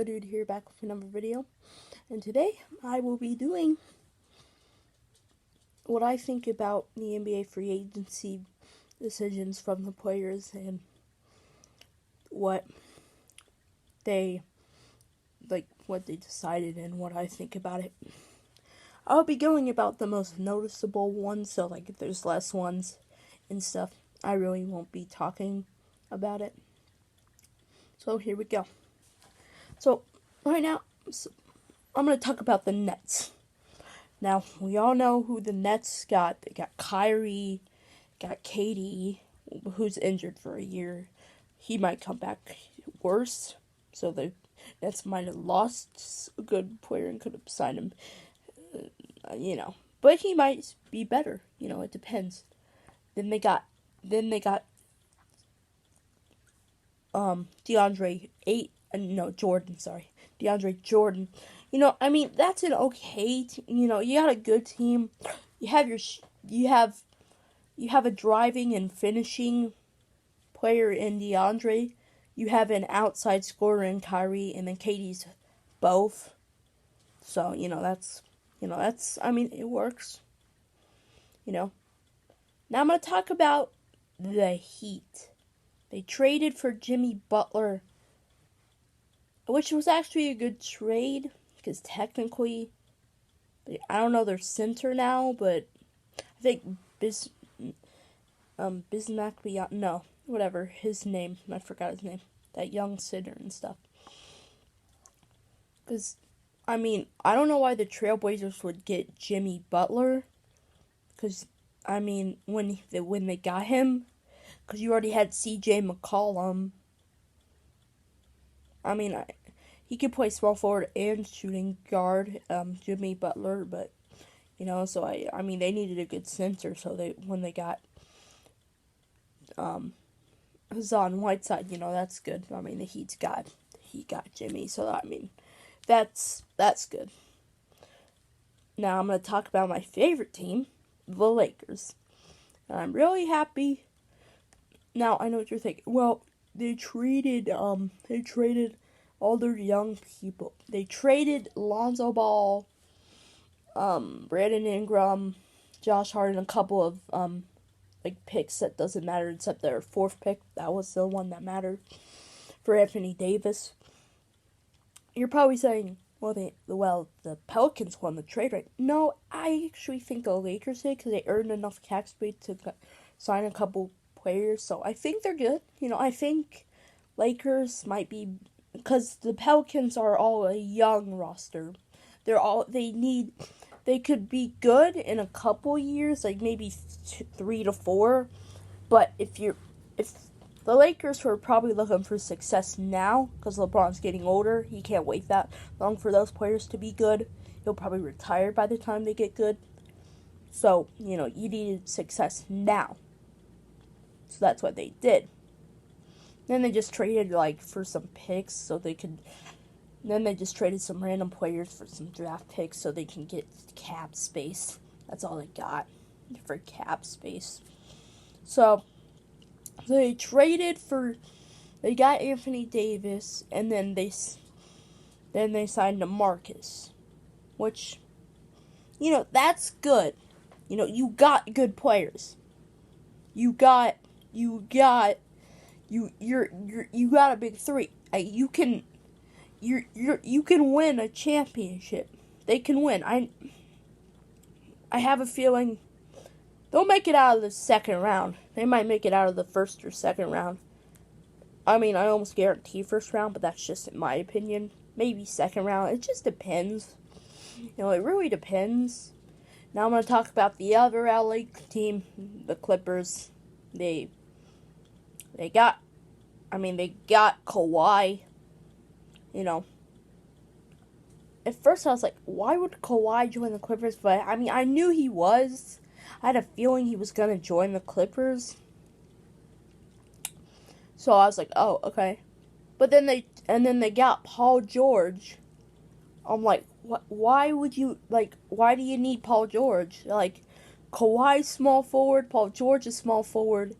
Dude here, back with another video, and today I will be doing what I think about the NBA free agency decisions from the players and what they what they decided and what I think about it. I'll be going about the most noticeable ones, so if there's less ones and stuff, I really won't be talking about it. So here we go. So right now, I'm going to talk about the Nets. Now, we all know who the Nets got. They got Kyrie, got KD, who's injured for a year. He might come back worse, so the Nets might have lost a good player and could have signed him, But he might be better, it depends. Then they got DeAndre Jordan. That's an okay you got a good team. You have a driving and finishing player in DeAndre. You have an outside scorer in Kyrie, and then KD's both. So, that's it works. Now I'm going to talk about the Heat. They traded for Jimmy Butler, which was actually a good trade, because technically, I don't know their center now, but I think Bismack, no, whatever, his name, I forgot his name, that young center and stuff. Because, I don't know why the Trailblazers would get Jimmy Butler, because, when they got him, because you already had C.J. McCollum. He could play small forward and shooting guard, Jimmy Butler, but, so they needed a good center, so when they got, Hassan Whiteside, that's good. The Heat got Jimmy, so, that's good. Now, I'm going to talk about my favorite team, the Lakers. And I'm really happy. Now, I know what you're thinking. Well, they traded all their young people. They traded Lonzo Ball, Brandon Ingram, Josh Hart, and a couple of, picks that doesn't matter except their fourth pick. That was the one that mattered for Anthony Davis. You're probably saying, the Pelicans won the trade, right? No, I actually think the Lakers did, because they earned enough cap space to sign a couple players, so I think they're good. I think Lakers might be, because the Pelicans are all a young roster. They could be good in a couple years, maybe 3 to 4, but if the Lakers were probably looking for success now, because LeBron's getting older, he can't wait that long for those players to be good. He'll probably retire by the time they get good. So, you needed success now. So that's what they did. Then they just traded, for some picks so they could... Then they just traded some random players for some draft picks so they can get cap space. That's all they got for cap space. So, they traded for... They got Anthony Davis, and then they signed DeMarcus. Which, that's good. You got good players. You got a big three. You can win a championship. They can win. I have a feeling they'll make it out of the second round. They might make it out of the first or second round. I almost guarantee first round, but that's just in my opinion. Maybe second round. It just depends. It really depends. Now I'm going to talk about the other LA team, the Clippers. They got Kawhi. At first I was like, why would Kawhi join the Clippers? But, I knew he was. I had a feeling he was going to join the Clippers. So I was like, oh, okay. But then they got Paul George. I'm like, what? Why do you need Paul George? Kawhi's small forward, Paul George is small forward.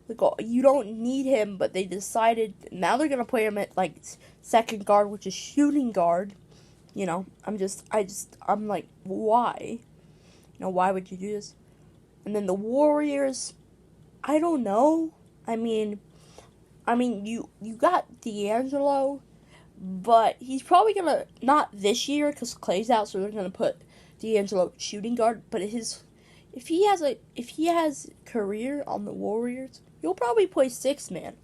Like, oh, you don't need him, but they decided now they're gonna play him at like second guard, which is shooting guard. You know, I'm like, why? You know, why would you do this? And then the Warriors, I don't know. I mean, you got D'Angelo, but he's probably gonna not this year because Clay's out, so they're gonna put D'Angelo shooting guard. But if he has career on the Warriors, he'll probably play six man.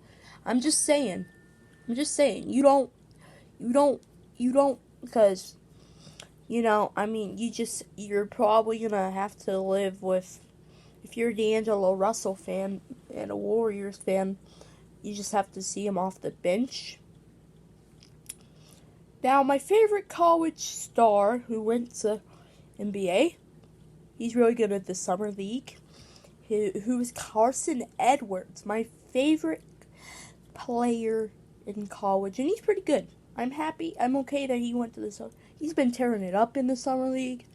I'm just saying. You don't because you're probably gonna have to live with, if you're a D'Angelo Russell fan and a Warriors fan, you just have to see him off the bench. Now, my favorite college star who went to NBA, he's really good at the summer league, who is Carson Edwards, my favorite player in college, and he's pretty good. I'm happy. I'm okay that he went to the summer. He's been tearing it up in the summer league.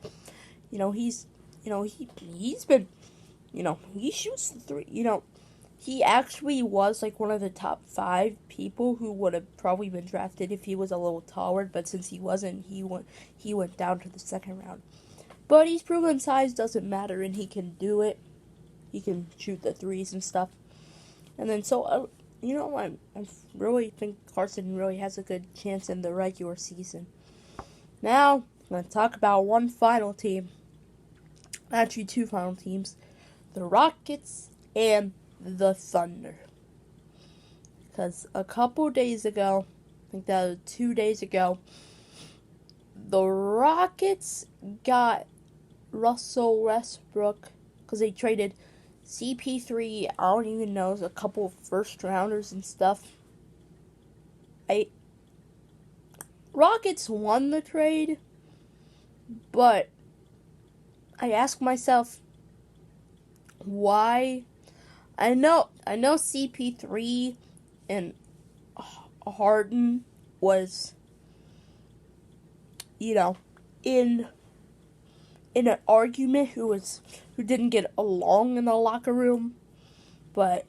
He's been, he shoots the three. He actually was like one of the top 5 people who would have probably been drafted if he was a little taller, but since he wasn't, he went down to the second round. But he's proven size doesn't matter, and he can do it. He can shoot the threes and stuff. And then I really think Carson really has a good chance in the regular season. Now, I'm going to talk about one final team. Actually, 2 final teams. The Rockets and the Thunder. Because a couple days ago, I think that was 2 days ago, the Rockets got Russell Westbrook because they traded CP3, I don't even know, a couple of first rounders and stuff. Rockets won the trade, but I ask myself, why? I know CP3 and Harden was, in an argument who didn't get along in the locker room, but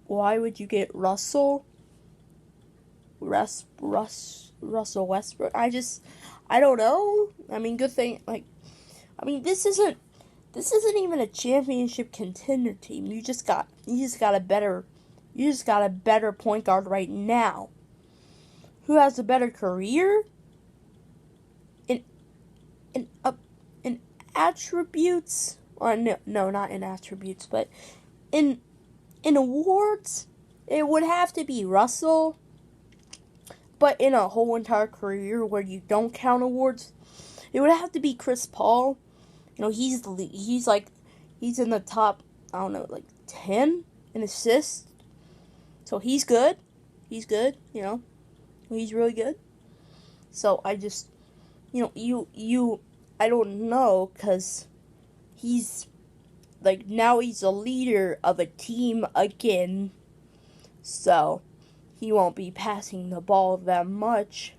why would you get Russell Westbrook? I don't know. I mean, good thing. This isn't even a championship contender team. You just got a better point guard right now. Who has a better career? In attributes, or no, not in attributes, but in awards, it would have to be Russell. But in a whole entire career where you don't count awards, it would have to be Chris Paul. He's in the top, I don't know, like 10 in assists. So he's good. He's really good. So I just, I don't know, because he's, now he's a leader of a team again. So he won't be passing the ball that much,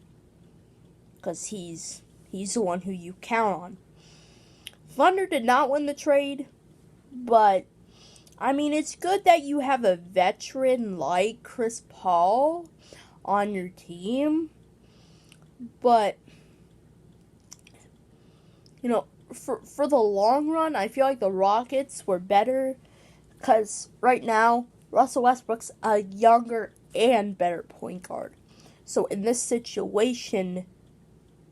because he's the one who you count on. Thunder did not win the trade, but it's good that you have a veteran like Chris Paul on your team. But for the long run, I feel like the Rockets were better, because right now Russell Westbrook's a younger and better point guard. So in this situation,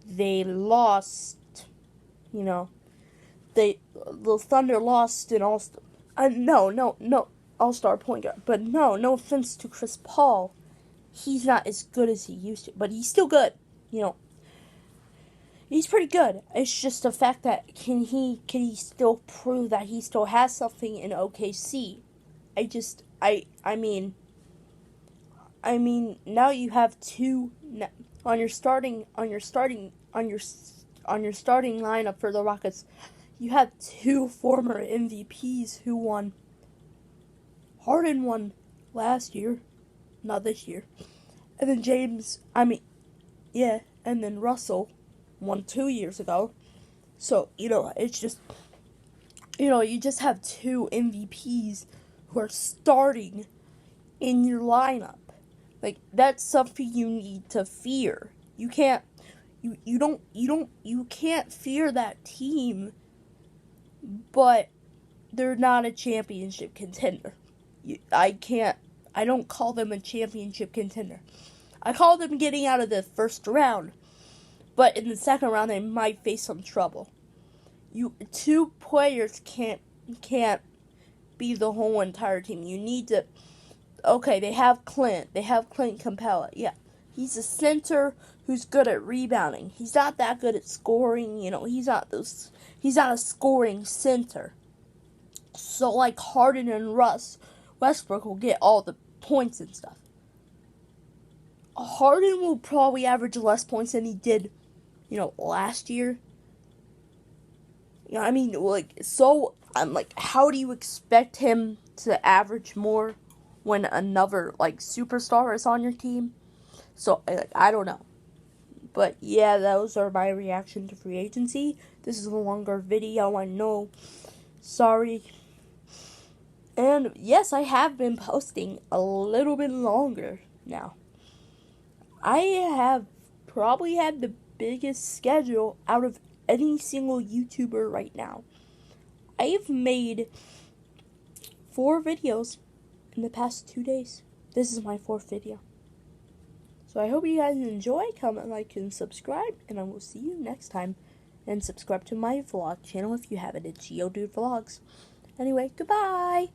they lost. The Thunder lost an all-star. All-star point guard. But no offense to Chris Paul, he's not as good as he used to, but he's still good. He's pretty good. It's just the fact that can he still prove that he still has something in OKC? Now you have 2 on your starting lineup for the Rockets. You have 2 former MVPs who won. Harden won last year, not this year. And then and then Russell won 2 years ago. So, it's just, you just have 2 MVPs who are starting in your lineup. Like, that's something you need to fear. You can't you can't fear that team, but they're not a championship contender. I don't call them a championship contender. I call them getting out of the first round, but in the second round they might face some trouble. Two players can't be the whole entire team. You need to. Okay, they have Clint Capella. Yeah, he's a center who's good at rebounding. He's not that good at scoring. He's not a scoring center. So like Harden and Westbrook will get all the points and stuff. Harden will probably average less points than he did, last year. I'm like, how do you expect him to average more when another, superstar is on your team? So, I don't know. But, yeah, those are my reaction to free agency. This is a longer video, I know. Sorry. And, yes, I have been posting a little bit longer now. I have probably had the biggest schedule out of any single YouTuber right now. I've made 4 videos in the past 2 days. This is my 4th video. So I hope you guys enjoy. Comment, like, and subscribe. And I will see you next time. And subscribe to my vlog channel if you haven't. It's Geodude Vlogs. Anyway, goodbye.